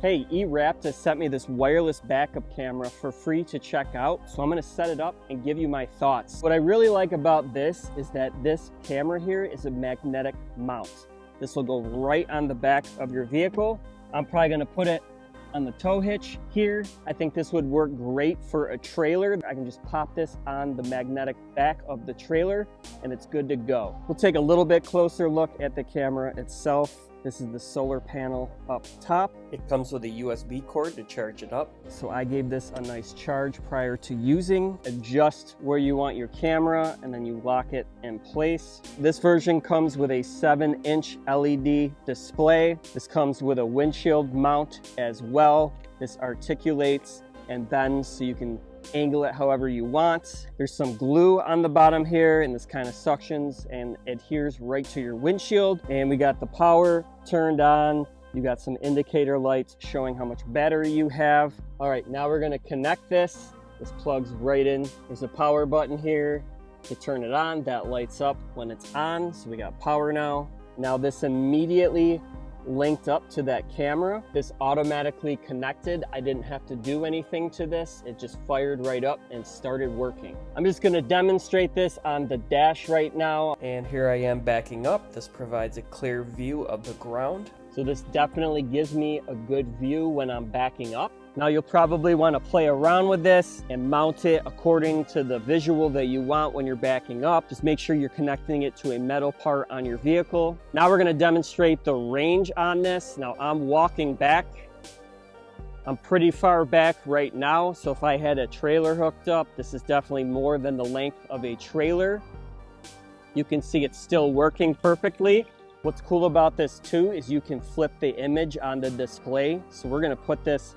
Hey, eRapta sent me this wireless backup camera for free to check out, so I'm gonna set it up and give you my thoughts. What I really like about this is that this camera here is a magnetic mount. This will go right on the back of your vehicle. I'm probably gonna put it on the tow hitch here. I think this would work great for a trailer. I can just pop this on the magnetic back of the trailer and it's good to go. We'll take a little bit closer look at the camera itself. This is the solar panel up top. It comes with a USB cord to charge it up. So I gave this a nice charge prior to using. Adjust where you want your camera and then you lock it in place. This version comes with a 7-inch LED display. This comes with a windshield mount as well. This articulates and bends so you can angle it however you want. There's some glue on the bottom here and this kind of suctions and adheres right to your windshield. And we got the power turned on. You got some indicator lights showing how much battery you have. All right, now we're gonna connect this. This plugs right in. There's a power button here to turn it on. That lights up when it's on. So we got power now. Now this immediately linked up to that camera. This automatically connected. I didn't have to do anything to this. It just fired right up and started working. I'm just gonna demonstrate this on the dash right now. And here I am backing up. This provides a clear view of the ground. So this definitely gives me a good view when I'm backing up. Now you'll probably want to play around with this and mount it according to the visual that you want when you're backing up. Just make sure you're connecting it to a metal part on your vehicle. Now we're going to demonstrate the range on this. Now I'm walking back. I'm pretty far back right now, so if I had a trailer hooked up, this is definitely more than the length of a trailer. You can see it's still working perfectly. What's cool about this too is you can flip the image on the display. So we're going to put this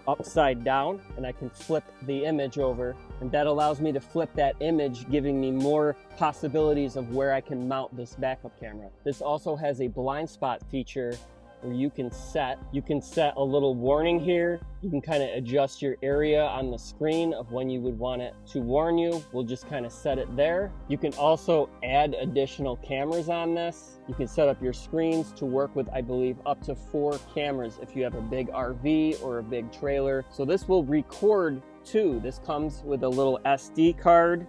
upside down and I can flip the image over, and that allows me to flip that image, giving me more possibilities of where I can mount this backup camera. This also has a blind spot feature where you can set a little warning here. You can kind of adjust your area on the screen of when you would want it to warn you. We'll just kind of set it there. You can also add additional cameras on this. You can set up your screens to work with, I believe, up to 4 cameras if you have a big RV or a big trailer. So this will record too. This comes with a little SD card.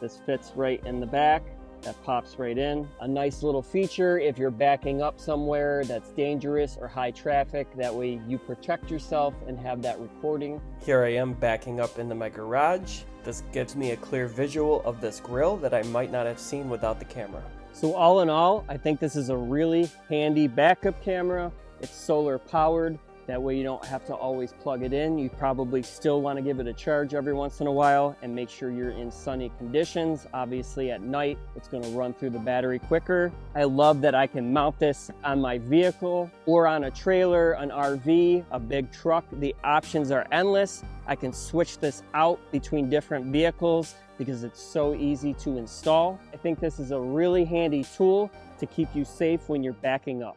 This fits right in the back. That pops right in. A nice little feature if you're backing up somewhere that's dangerous or high traffic. That way you protect yourself and have that recording. Here I am backing up into my garage. This gives me a clear visual of this grill that I might not have seen without the camera. So all in all, I think this is a really handy backup camera. It's solar powered. That way you don't have to always plug it in. You probably still want to give it a charge every once in a while and make sure you're in sunny conditions. Obviously at night, it's going to run through the battery quicker. I love that I can mount this on my vehicle or on a trailer, an RV, a big truck. The options are endless. I can switch this out between different vehicles because it's so easy to install. I think this is a really handy tool to keep you safe when you're backing up.